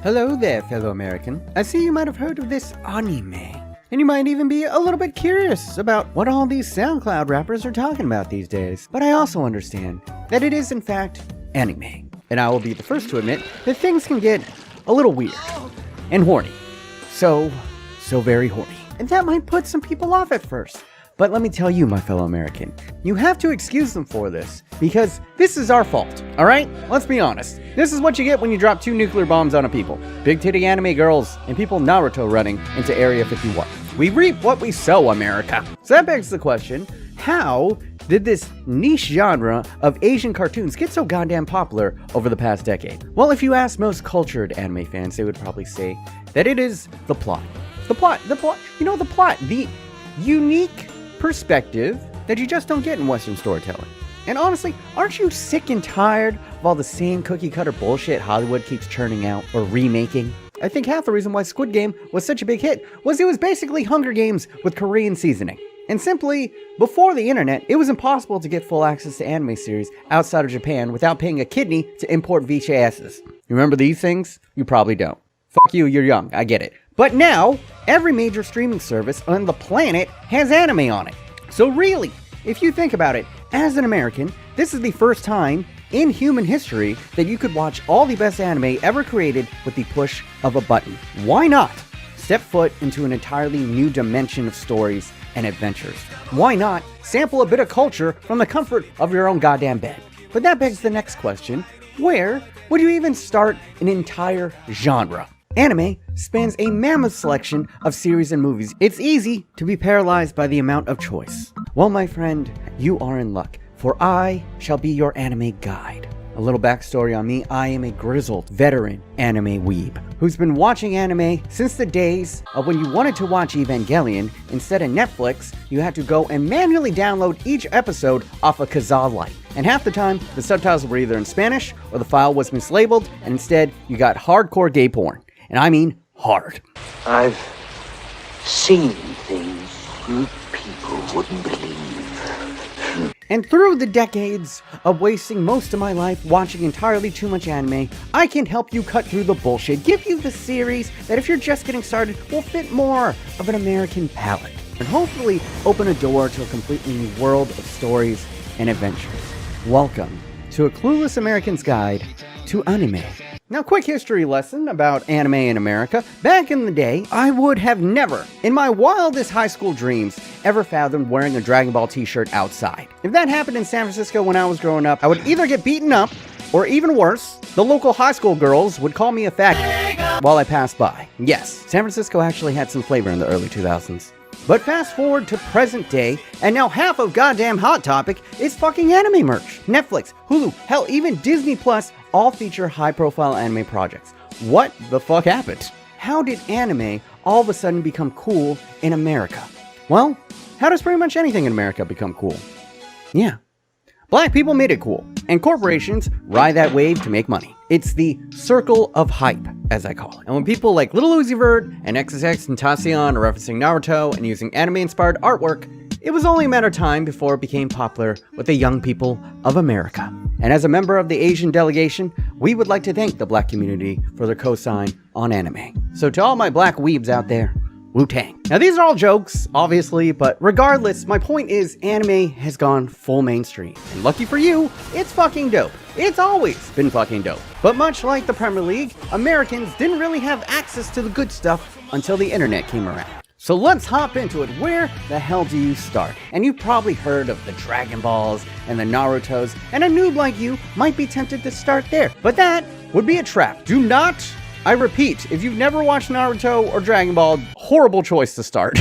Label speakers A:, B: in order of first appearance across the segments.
A: Hello there, fellow American. I see you might have heard of this anime. And you might even be a little bit curious about what all these SoundCloud rappers are talking about these days. But I also understand that it is in fact anime. And I will be the first to admit that things can get a little weird and horny. So very horny. And that might put some people off at first. But let me tell you, my fellow American, you have to excuse them for this, because this is our fault, alright? Let's be honest. This is what you get when you drop 2 nuclear bombs on a people. Big titty anime girls and people Naruto running into Area 51. We reap what we sow, America. So that begs the question, how did this niche genre of Asian cartoons get so goddamn popular over the past decade? Well, if you ask most cultured anime fans, they would probably say that it is the plot. The plot, the unique perspective that you just don't get in Western storytelling. And honestly, aren't you sick and tired of all the same cookie cutter bullshit Hollywood keeps churning out or remaking? I think half the reason why Squid Game was such a big hit was it was basically Hunger Games with Korean seasoning. And simply, before the internet, it was impossible to get full access to anime series outside of Japan without paying a kidney to import VHSs. You remember these things? You probably don't. Fuck you, you're young, I get it. But now, every major streaming service on the planet has anime on it. So really, if you think about it, as an American, this is the first time in human history that you could watch all the best anime ever created with the push of a button. Why not step foot into an entirely new dimension of stories and adventures? Why not sample a bit of culture from the comfort of your own goddamn bed? But that begs the next question, where would you even start an entire genre? Anime spans a mammoth selection of series and movies. It's easy to be paralyzed by the amount of choice. Well, my friend, you are in luck, for I shall be your anime guide. A little backstory on me, I am a grizzled veteran anime weeb who's been watching anime since the days of when you wanted to watch Evangelion. Instead of Netflix, you had to go and manually download each episode off a Kazaa Lite. And half the time, the subtitles were either in Spanish or the file was mislabeled, and instead you got hardcore gay porn. And I mean hard.
B: I've seen things you people wouldn't believe.
A: And through the decades of wasting most of my life watching entirely too much anime, I can help you cut through the bullshit, give you the series that if you're just getting started will fit more of an American palate, and hopefully open a door to a completely new world of stories and adventures. Welcome to a Clueless American's Guide to Anime. Now, quick history lesson about anime in America. Back in the day, I would have never, in my wildest high school dreams, ever fathomed wearing a Dragon Ball t-shirt outside. If that happened in San Francisco when I was growing up, I would either get beaten up, or even worse, the local high school girls would call me a faggot while I passed by. Yes, San Francisco actually had some flavor in the early 2000s. But fast forward to present day, and now half of goddamn Hot Topic is fucking anime merch. Netflix, Hulu, hell, even Disney Plus all feature high-profile anime projects. What the fuck happened? How did anime all of a sudden become cool in America? Well, how does pretty much anything in America become cool? Yeah. Black people made it cool, and corporations ride that wave to make money. It's the circle of hype, as I call it. And when people like Lil Uzi Vert and XXXTentacion are referencing Naruto and using anime-inspired artwork, it was only a matter of time before it became popular with the young people of America. And as a member of the Asian delegation, we would like to thank the black community for their cosign on anime. So to all my black weebs out there, Wu-Tang. Now these are all jokes, obviously, but regardless, my point is anime has gone full mainstream. And lucky for you, it's fucking dope. It's always been fucking dope. But much like the Premier League, Americans didn't really have access to the good stuff until the internet came around. So let's hop into it. Where the hell do you start? And you've probably heard of the Dragon Balls and the Narutos, and a noob like you might be tempted to start there. But that would be a trap. Do not, I repeat, if you've never watched Naruto or Dragon Ball, horrible choice to start.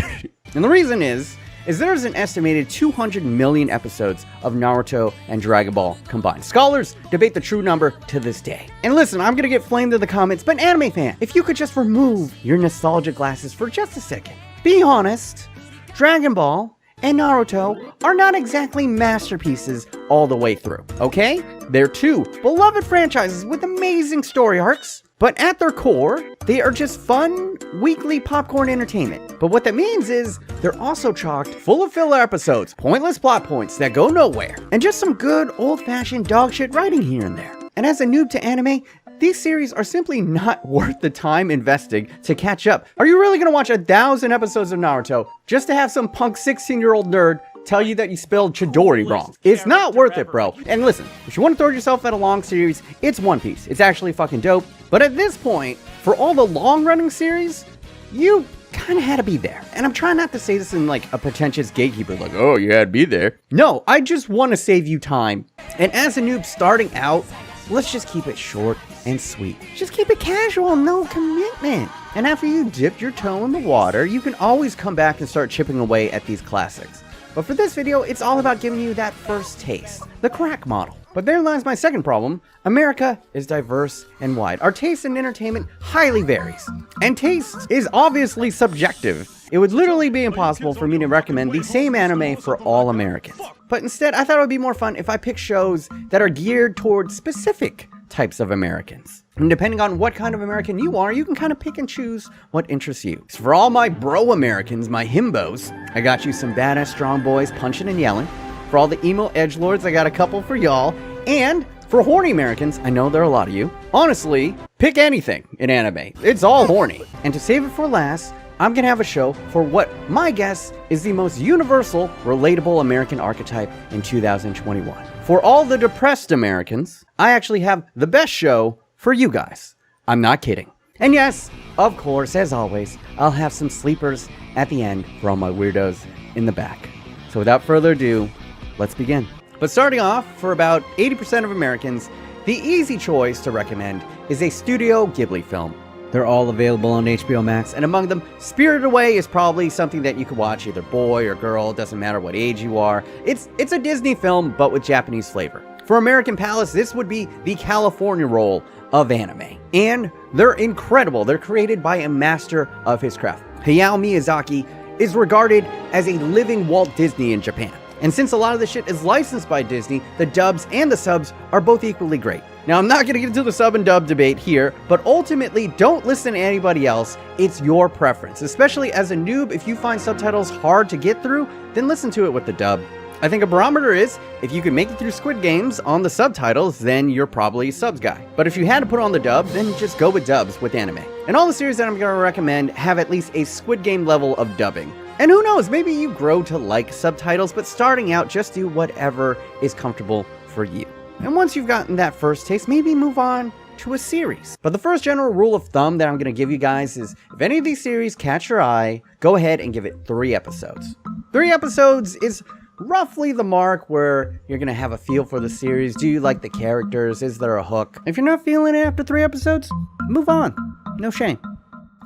A: And the reason is there's an estimated 200 million episodes of Naruto and Dragon Ball combined. Scholars debate the true number to this day. And listen, I'm gonna get flamed in the comments, but anime fan, if you could just remove your nostalgia glasses for just a second. Be honest, Dragon Ball and Naruto are not exactly masterpieces all the way through, okay? They're two beloved franchises with amazing story arcs, but at their core, they are just fun, weekly popcorn entertainment. But what that means is they're also chocked full of filler episodes, pointless plot points that go nowhere, and just some good old-fashioned dog shit writing here and there. And as a noob to anime, these series are simply not worth the time investing to catch up. Are you really gonna watch 1,000 episodes of Naruto just to have some punk 16-year-old nerd tell you that you spelled Chidori wrong? It's not worth it, bro. And listen, if you want to throw yourself at a long series, it's One Piece. It's actually fucking dope. But at this point, for all the long-running series, you kind of had to be there. And I'm trying not to say this in like a pretentious gatekeeper, like, oh, you had to be there. No, I just want to save you time. And as a noob starting out, let's just keep it short and sweet. Just keep it casual, no commitment. And after you dip your toe in the water, you can always come back and start chipping away at these classics. But for this video, it's all about giving you that first taste, the crack model. But there lies my second problem. America is diverse and wide. Our taste in entertainment highly varies. And taste is obviously subjective. It would literally be impossible for me to recommend the same anime for all Americans. But instead, I thought it would be more fun if I pick shows that are geared towards specific types of Americans. And depending on what kind of American you are, you can kind of pick and choose what interests you. So for all my bro-Americans, my himbos, I got you some badass strong boys punching and yelling. For all the emo edgelords, I got a couple for y'all. And for horny Americans, I know there are a lot of you, honestly, pick anything in anime. It's all horny. And to save it for last, I'm gonna have a show for what my guess is the most universal, relatable American archetype in 2021. For all the depressed Americans, I actually have the best show for you guys. I'm not kidding. And yes, of course, as always, I'll have some sleepers at the end for all my weirdos in the back. So without further ado, let's begin. But starting off, for about 80% of Americans, the easy choice to recommend is a Studio Ghibli film. They're all available on HBO Max, and among them, Spirited Away is probably something that you could watch either boy or girl, doesn't matter what age you are. It's a Disney film, but with Japanese flavor. For American Palace, this would be the California roll of anime. And they're incredible. They're created by a master of his craft. Hayao Miyazaki is regarded as a living Walt Disney in Japan. And since a lot of the shit is licensed by Disney, the dubs and the subs are both equally great. Now, I'm not going to get into the sub and dub debate here, but ultimately, don't listen to anybody else. It's your preference. Especially as a noob, if you find subtitles hard to get through, then listen to it with the dub. I think a barometer is, if you can make it through Squid Games on the subtitles, then you're probably a subs guy. But if you had to put on the dub, then just go with dubs with anime. And all the series that I'm going to recommend have at least a Squid Game level of dubbing. And who knows, maybe you grow to like subtitles, but starting out, just do whatever is comfortable for you. And once you've gotten that first taste, maybe move on to a series. But the first general rule of thumb that I'm going to give you guys is, if any of these series catch your eye, go ahead and give it 3 episodes. 3 episodes is roughly the mark where you're going to have a feel for the series. Do you like the characters? Is there a hook? If you're not feeling it after 3 episodes, move on. No shame.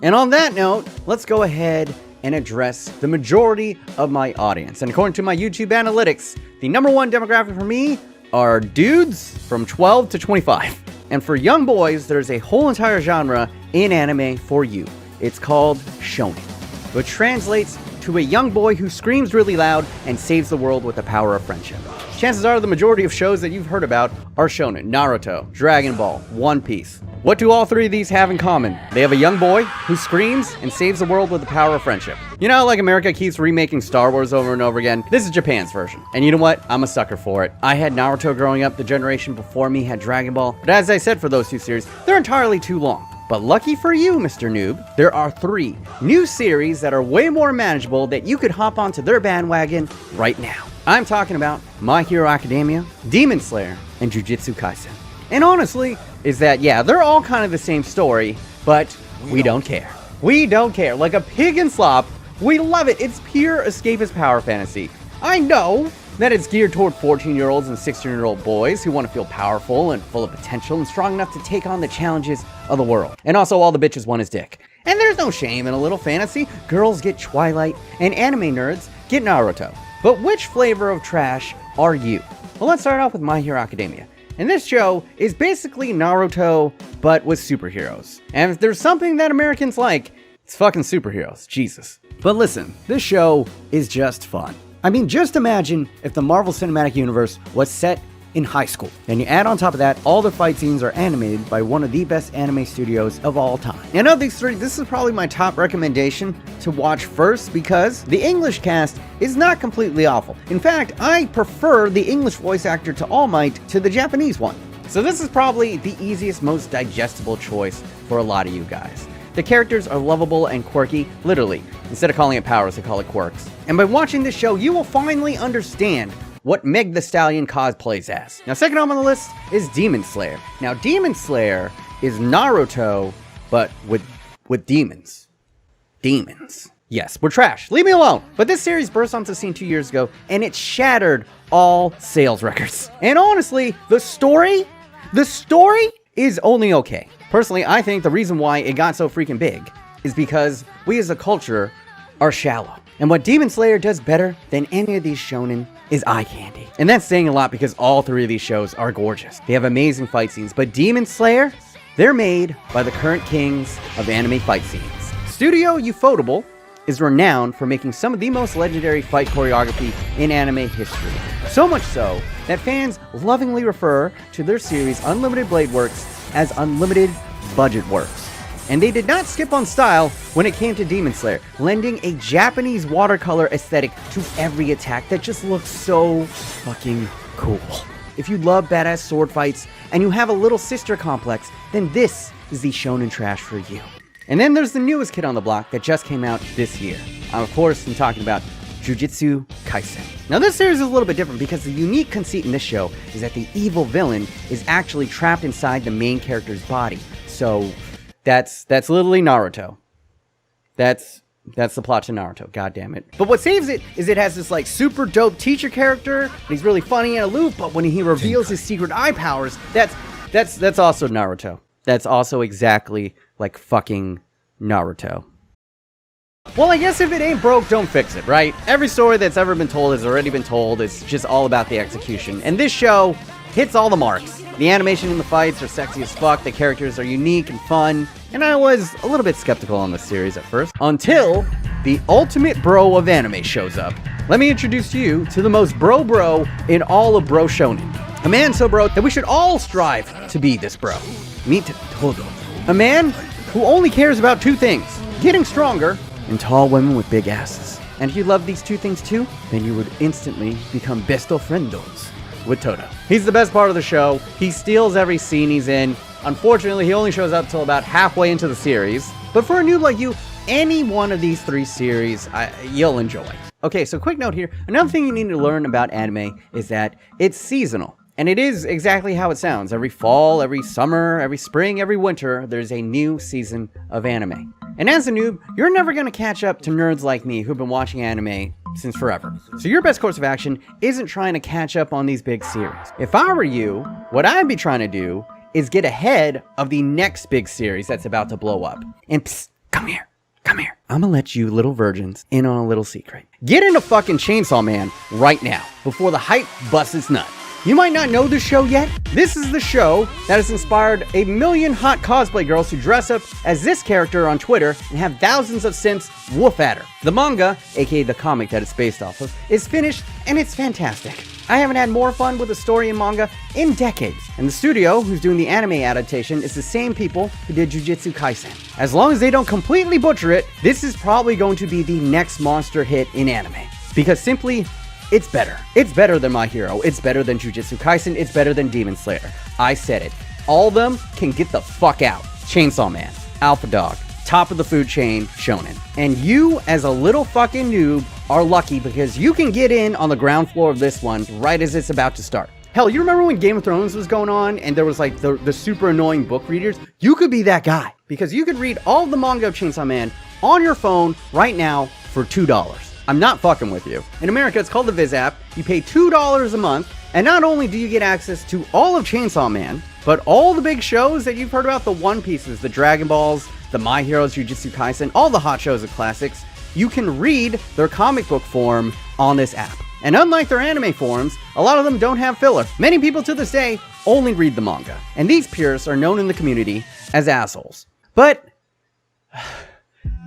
A: And on that note, let's go ahead and address the majority of my audience. And according to my YouTube analytics, the #1 demographic for me are dudes from 12 to 25. And for young boys, there's a whole entire genre in anime for you. It's called shonen, which translates to a young boy who screams really loud and saves the world with the power of friendship. Chances are the majority of shows that you've heard about are shonen. Naruto, Dragon Ball, One Piece. What do all 3 of these have in common? They have a young boy who screams and saves the world with the power of friendship. You know, like America keeps remaking Star Wars over and over again? This is Japan's version. And you know what? I'm a sucker for it. I had Naruto growing up, the generation before me had Dragon Ball. But as I said for those 2 series, they're entirely too long. But lucky for you, Mr. Noob, there are 3 new series that are way more manageable that you could hop onto their bandwagon right now. I'm talking about My Hero Academia, Demon Slayer, and Jujutsu Kaisen. And honestly, is that, yeah, they're all kind of the same story, but we don't care. We don't care. Like a pig in slop, we love it. It's pure escapist power fantasy. I know that it's geared toward 14-year-olds and 16-year-old boys who want to feel powerful and full of potential and strong enough to take on the challenges of the world. And also all the bitches want his dick. And there's no shame in a little fantasy. Girls get Twilight, and anime nerds get Naruto. But which flavor of trash are you? Well, let's start off with My Hero Academia. And this show is basically Naruto, but with superheroes. And if there's something that Americans like, it's fucking superheroes. Jesus. But listen, this show is just fun. I mean, just imagine if the Marvel Cinematic Universe was set in high school. And you add on top of that, all the fight scenes are animated by one of the best anime studios of all time. And of these 3, this is probably my top recommendation to watch first because the English cast is not completely awful. In fact, I prefer the English voice actor to All Might to the Japanese one. So this is probably the easiest, most digestible choice for a lot of you guys. The characters are lovable and quirky, literally. Instead of calling it powers, they call it quirks. And by watching this show, you will finally understand what Meg the Stallion cosplays as. Now, second on the list is Demon Slayer. Now, Demon Slayer is Naruto, but with demons. Demons. Yes, we're trash. Leave me alone. But this series burst onto the scene 2 years ago, and it shattered all sales records. And honestly, the story is only okay. Personally, I think the reason why it got so freaking big is because we as a culture are shallow. And what Demon Slayer does better than any of these shonen is eye candy. And that's saying a lot because all three of these shows are gorgeous. They have amazing fight scenes, but Demon Slayer, they're made by the current kings of anime fight scenes. Studio Ufotable is renowned for making some of the most legendary fight choreography in anime history. So much so that fans lovingly refer to their series Unlimited Blade Works as Unlimited Budget Works. And they did not skip on style when it came to Demon Slayer, lending a Japanese watercolor aesthetic to every attack that just looks so fucking cool. If you love badass sword fights and you have a little sister complex, then this is the shonen trash for you. And then there's the newest kid on the block that just came out this year. Of course, I'm talking about Jujutsu Kaisen. Now this series is a little bit different because the unique conceit in this show is that the evil villain is actually trapped inside the main character's body. So that's literally Naruto. That's the plot to Naruto, god damn it. But what saves it is it has this like super dope teacher character, and he's really funny and aloof, but when he reveals his secret eye powers, that's also Naruto. That's also exactly like fucking Naruto. Well, I guess if it ain't broke, don't fix it, right? Every story that's ever been told has already been told. It's just all about the execution. And this show hits all the marks. The animation in the fights are sexy as fuck, the characters are unique and fun, and I was a little bit skeptical on this series at first, until the ultimate bro of anime shows up. Let me introduce you to the most bro in all of bro shonen. A man so bro that we should all strive to be this bro. Meet Todo. A man who only cares about two things: getting stronger and tall women with big asses. And if you love these two things too, then you would instantly become besto friendos with Todo. He's the best part of the show. He steals every scene he's in. Unfortunately, he only shows up till about halfway into the series. But for a noob like you, any one of these three series, you'll enjoy. Okay, so quick note here. Another thing you need to learn about anime is that it's seasonal. And it is exactly how it sounds. Every fall, every summer, every spring, every winter, there's a new season of anime. And as a noob, you're never going to catch up to nerds like me who've been watching anime since forever. So your best course of action isn't trying to catch up on these big series. If I were you, what I'd be trying to do is get ahead of the next big series that's about to blow up. And psst, come here. I'm gonna let you little virgins in on a little secret. Get into fucking Chainsaw Man right now, before the hype busts its nut. You might not know this show yet. This is the show that has inspired a million hot cosplay girls to dress up as this character on Twitter and have thousands of simps woof at her. The manga, aka the comic that it's based off of, is finished and it's fantastic. I haven't had more fun with a story in manga in decades. And the studio who's doing the anime adaptation is the same people who did Jujutsu Kaisen. As long as they don't completely butcher it, this is probably going to be the next monster hit in anime. Because simply, it's better. It's better than My Hero. It's better than Jujutsu Kaisen. It's better than Demon Slayer. I said it. All of them can get the fuck out. Chainsaw Man, Alpha Dog, top of the food chain, shonen. And you, as a little fucking noob, are lucky because you can get in on the ground floor of this one right as it's about to start. Hell, you remember when Game of Thrones was going on and there was like the super annoying book readers? You could be that guy because you could read all of the manga of Chainsaw Man on your phone right now for $2. I'm not fucking with you. In America, it's called the Viz app. You pay $2 a month, and not only do you get access to all of Chainsaw Man, but all the big shows that you've heard about, the One Pieces, the Dragon Balls, the My Heroes, Jujutsu Kaisen, all the hot shows and classics, you can read their comic book form on this app. And unlike their anime forms, a lot of them don't have filler. Many people to this day only read the manga, and these purists are known in the community as assholes. But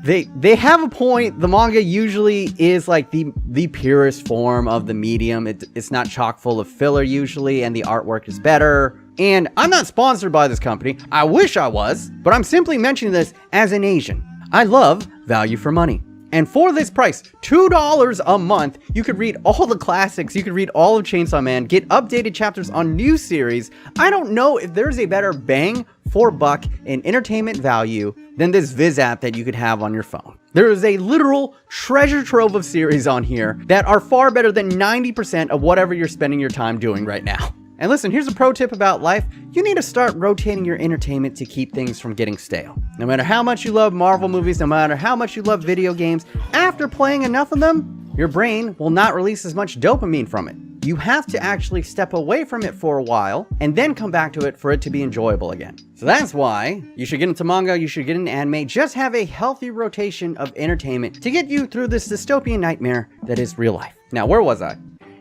A: They have a point. The manga usually is like the purest form of the medium. It's not chock full of filler usually, and the artwork is better. And I'm not sponsored by this company. I wish I was, but I'm simply mentioning this as an Asian. I love value for money. And for this price, $2 a month, you could read all the classics, you could read all of Chainsaw Man, get updated chapters on new series. I don't know if there's a better bang for buck in entertainment value than this Viz app that you could have on your phone. There is a literal treasure trove of series on here that are far better than 90% of whatever you're spending your time doing right now. And listen, here's a pro tip about life. You need to start rotating your entertainment to keep things from getting stale. No matter how much you love Marvel movies, no matter how much you love video games, after playing enough of them, your brain will not release as much dopamine from it. You have to actually step away from it for a while and then come back to it for it to be enjoyable again. So that's why you should get into manga, you should get into anime, just have a healthy rotation of entertainment to get you through this dystopian nightmare that is real life. Now, where was I?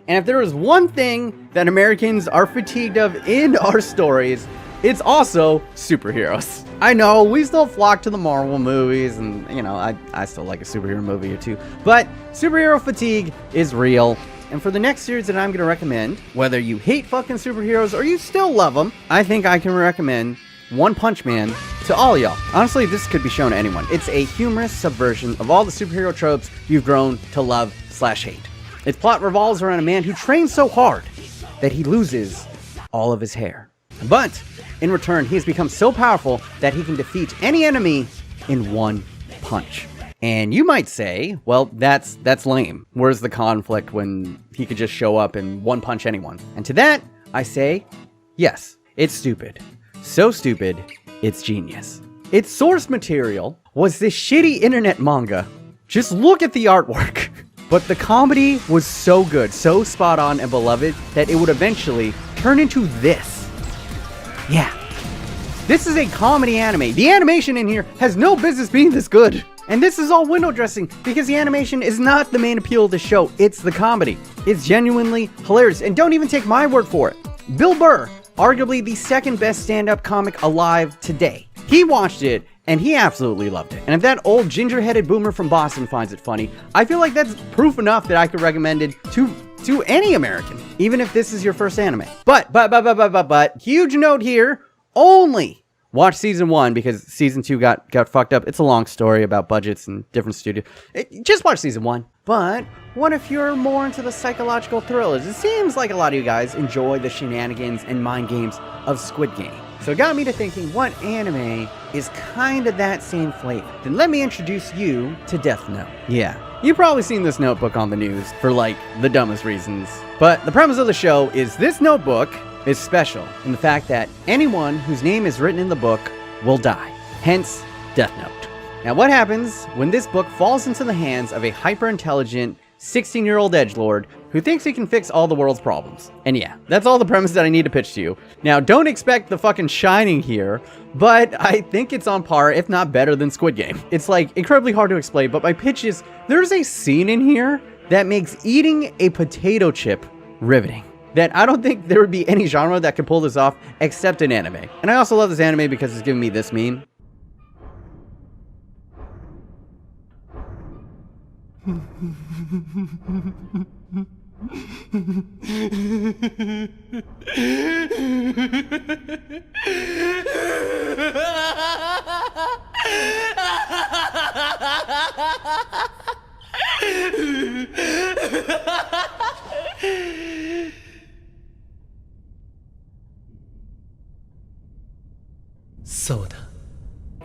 A: And if there is one thing that Americans are fatigued of in our stories, it's also superheroes. I know, we still flock to the Marvel movies, and you know, I still like a superhero movie or two, but superhero fatigue is real. And for the next series that I'm going to recommend, whether you hate fucking superheroes or you still love them, I think I can recommend One Punch Man to all y'all. Honestly, this could be shown to anyone. It's a humorous subversion of all the superhero tropes you've grown to love/hate. Its plot revolves around a man who trains so hard that he loses all of his hair. But in return, he has become so powerful that he can defeat any enemy in one punch. And you might say, well, that's lame. Where's the conflict when he could just show up and one punch anyone? And to that, I say, yes, it's stupid. So stupid, it's genius. Its source material was this shitty internet manga. Just look at the artwork. But the comedy was so good, so spot on and beloved, that it would eventually turn into this. Yeah. This is a comedy anime. The animation in here has no business being this good. And this is all window dressing because the animation is not the main appeal of the show. It's the comedy. It's genuinely hilarious. And don't even take my word for it. Bill Burr, arguably the second best stand-up comic alive today. He watched it and he absolutely loved it. And if that old ginger-headed boomer from Boston finds it funny, I feel like that's proof enough that I could recommend it to any American, even if this is your first anime. But, huge note here, only watch season 1 because season 2 got fucked up. It's a long story about budgets and different studios. Just watch season 1. But what if you're more into the psychological thrillers? It seems like a lot of you guys enjoy the shenanigans and mind games of Squid Game. So it got me to thinking, what anime is kind of that same flavor? Then let me introduce you to Death Note. Yeah, you've probably seen this notebook on the news for like the dumbest reasons. But the premise of the show is this notebook is special in the fact that anyone whose name is written in the book will die. Hence, Death Note. Now what happens when this book falls into the hands of a hyper-intelligent 16-year-old edgelord who thinks he can fix all the world's problems? And yeah, that's all the premise that I need to pitch to you. Now, don't expect the fucking Shining here, but I think it's on par, if not better than Squid Game. It's like incredibly hard to explain, but my pitch is there's a scene in here that makes eating a potato chip riveting. That I don't think there would be any genre that could pull this off except an anime. And I also love this anime because it's giving me this meme.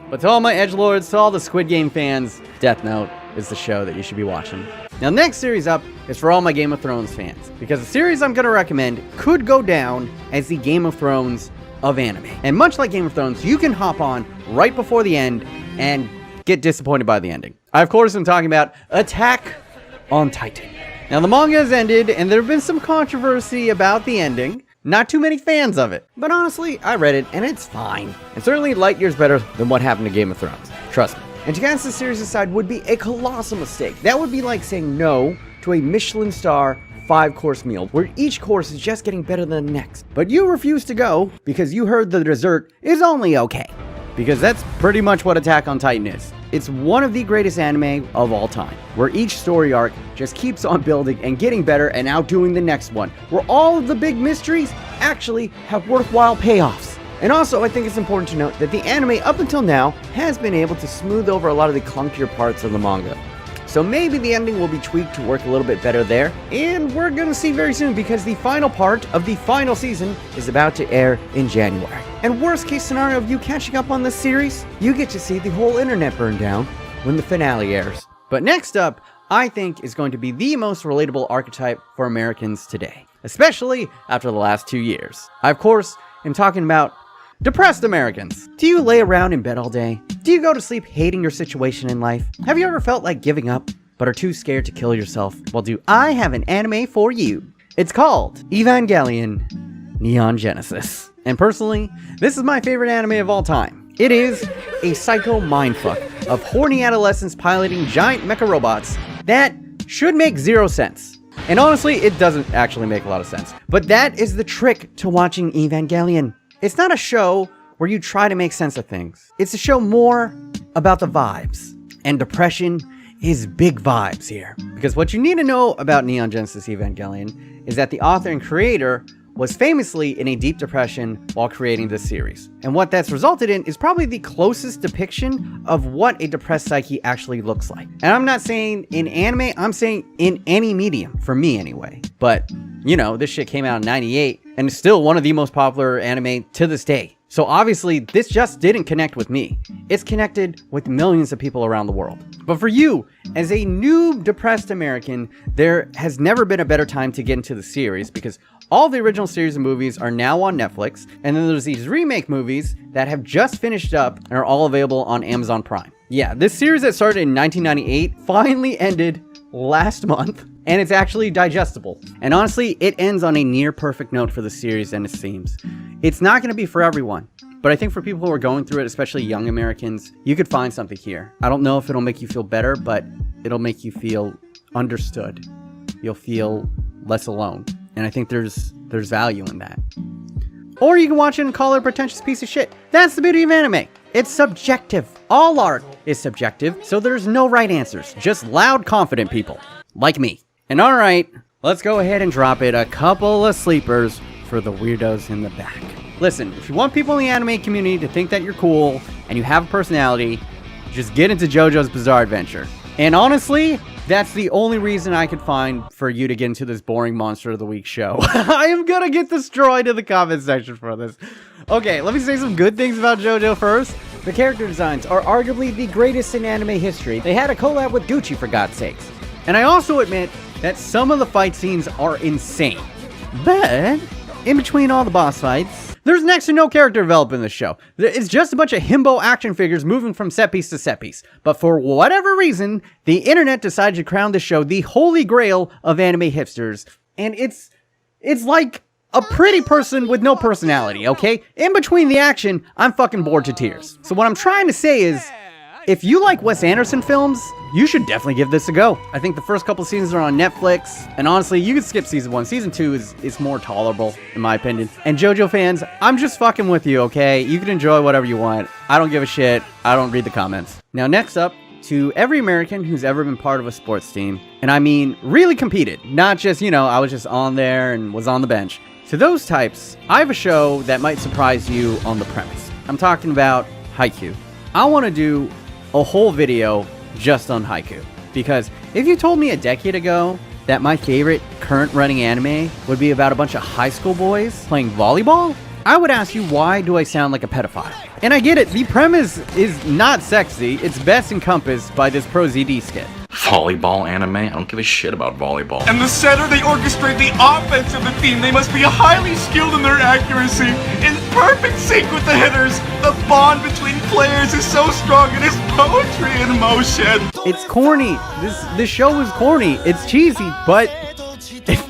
A: But to all my edgelords, to all the Squid Game fans, Death Note is the show that you should be watching. Now, next series up is for all my Game of Thrones fans, because the series I'm going to recommend could go down as the Game of Thrones of anime. And much like Game of Thrones, you can hop on right before the end and get disappointed by the ending. I, of course, am talking about Attack on Titan. Now, the manga has ended, and there have been some controversy about the ending. Not too many fans of it. But honestly, I read it, and it's fine. And certainly light years better than what happened to Game of Thrones. Trust me. And to cast this series aside would be a colossal mistake. That would be like saying no to a Michelin star 5-course meal, where each course is just getting better than the next. But you refuse to go because you heard the dessert is only okay. Because that's pretty much what Attack on Titan is. It's one of the greatest anime of all time, where each story arc just keeps on building and getting better and outdoing the next one, where all of the big mysteries actually have worthwhile payoffs. And also, I think it's important to note that the anime up until now has been able to smooth over a lot of the clunkier parts of the manga. so maybe the ending will be tweaked to work a little bit better there. And we're gonna see very soon because the final part of the final season is about to air in January. And worst case scenario of you catching up on this series, you get to see the whole internet burn down when the finale airs. But next up, I think is going to be the most relatable archetype for Americans today, especially after the last 2 years. I, of course, am talking about depressed Americans. Do you lay around in bed all day? Do you go to sleep hating your situation in life? Have you ever felt like giving up, but are too scared to kill yourself? Well, do I have an anime for you. It's called Evangelion Neon Genesis. And personally, this is my favorite anime of all time. It is a psycho mindfuck of horny adolescents piloting giant mecha robots that should make zero sense. And honestly, it doesn't actually make a lot of sense. But that is the trick to watching Evangelion. It's not a show where you try to make sense of things. It's a show more about the vibes. And depression is big vibes here. Because what you need to know about Neon Genesis Evangelion is that the author and creator was famously in a deep depression while creating this series. And what that's resulted in is probably the closest depiction of what a depressed psyche actually looks like. And I'm not saying in anime, I'm saying in any medium, for me anyway. But, you know, this shit came out in 98 and is still one of the most popular anime to this day. So obviously, this just didn't connect with me. It's connected with millions of people around the world. But for you, as a new depressed American, there has never been a better time to get into the series because all the original series of movies are now on Netflix, and then there's these remake movies that have just finished up and are all available on Amazon Prime. Yeah, this series that started in 1998 finally ended last month, and it's actually digestible. And honestly, it ends on a near perfect note for the series and its themes. It's not going to be for everyone, but I think for people who are going through it, especially young Americans, you could find something here. I don't know if it'll make you feel better, but it'll make you feel understood. You'll feel less alone. And I think there's value in that. Or you can watch it and call it a pretentious piece of shit. That's the beauty of anime. It's subjective. All art is subjective, so there's no right answers. Just loud, confident people. Like me. And alright, let's go ahead and drop it. A couple of sleepers for the weirdos in the back. Listen, if you want people in the anime community to think that you're cool and you have a personality, just get into JoJo's Bizarre Adventure. And honestly, that's the only reason I could find for you to get into this boring Monster of the Week show. I am gonna get destroyed in the comment section for this. Okay, let me say some good things about JoJo first. The character designs are arguably the greatest in anime history. They had a collab with Gucci, for God's sakes. And I also admit that some of the fight scenes are insane. But in between all the boss fights, there's next to no character development in this show. It's just a bunch of himbo action figures moving from set piece to set piece. But for whatever reason, the internet decided to crown this show the holy grail of anime hipsters. And it's like a pretty person with no personality, okay? In between the action, I'm fucking bored to tears. So what I'm trying to say is, if you like Wes Anderson films, you should definitely give this a go. I think the first couple seasons are on Netflix, and honestly, you could skip season 1. Season 2 is more tolerable, in my opinion. And JoJo fans, I'm just fucking with you, okay? You can enjoy whatever you want. I don't give a shit. I don't read the comments. Now, next up, to every American who's ever been part of a sports team, and I mean really competed, not just, you know, I was just on there and was on the bench. To those types, I have a show that might surprise you on the premise. I'm talking about Haiku. I want to do a whole video just on Haiku, because if you told me a decade ago that my favorite current running anime would be about a bunch of high school boys playing volleyball, I would ask you, why do I sound like a pedophile? And I get it, the premise is not sexy. It's best encompassed by this Pro ZD skit.
C: Volleyball anime? I don't give a shit about volleyball.
D: And the center, they orchestrate the offense of the team. They must be highly skilled in their accuracy, in perfect sync with the hitters. The bond between players is so strong, it is poetry in motion.
A: It's corny. This show is corny. It's cheesy, but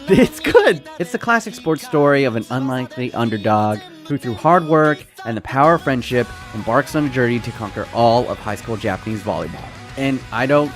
A: it's good. It's the classic sports story of an unlikely underdog who, through hard work and the power of friendship, embarks on a journey to conquer all of high school Japanese volleyball. And I don't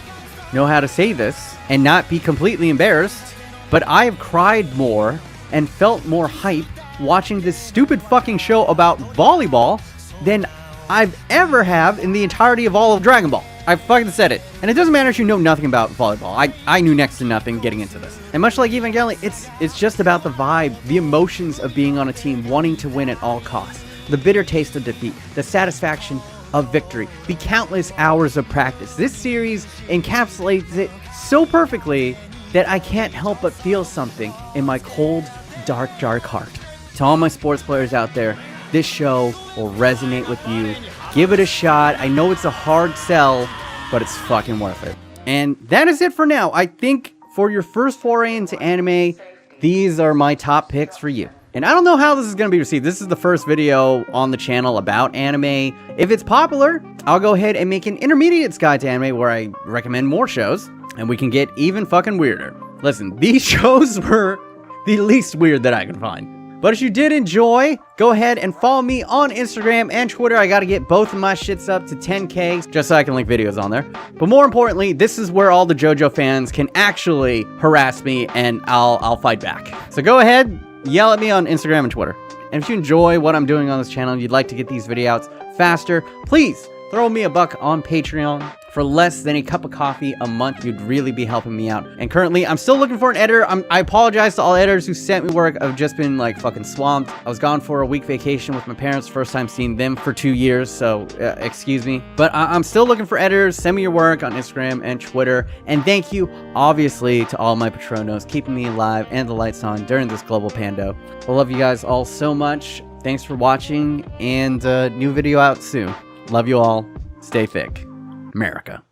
A: know how to say this and not be completely embarrassed, but I have cried more and felt more hype watching this stupid fucking show about volleyball than I've ever have in the entirety of all of Dragon Ball. I fucking said it. And it doesn't matter if you know nothing about volleyball. I knew next to nothing getting into this. And much like Evangelion, it's just about the vibe, the emotions of being on a team, wanting to win at all costs, the bitter taste of defeat, the satisfaction of victory, the countless hours of practice. This series encapsulates it so perfectly that I can't help but feel something in my cold, dark heart. To all my sports players out there, this show will resonate with you. Give it a shot. I know it's a hard sell, but it's fucking worth it. And that is it for now. I think for your first foray into anime, these are my top picks for you. And I don't know how this is going to be received. This is the first video on the channel about anime. If it's popular, I'll go ahead and make an intermediate guide to anime where I recommend more shows, and we can get even fucking weirder. Listen, these shows were the least weird that I can find. But if you did enjoy, go ahead and follow me on Instagram and Twitter. I gotta get both of my shits up to 10K just so I can link videos on there. But more importantly, this is where all the JoJo fans can actually harass me and I'll fight back. So go ahead, yell at me on Instagram and Twitter. And if you enjoy what I'm doing on this channel and you'd like to get these videos faster, please throw me a buck on Patreon. For less than a cup of coffee a month, you'd really be helping me out. And currently, I'm still looking for an editor. I apologize to all editors who sent me work. I've just been like fucking swamped. I was gone for a week vacation with my parents. First time seeing them for 2 years, so excuse me. But I'm still looking for editors. Send me your work on Instagram and Twitter. And thank you, obviously, to all my patronos keeping me alive and the lights on during this global pando. I love you guys all so much. Thanks for watching, and new video out soon. Love you all. Stay thick. America.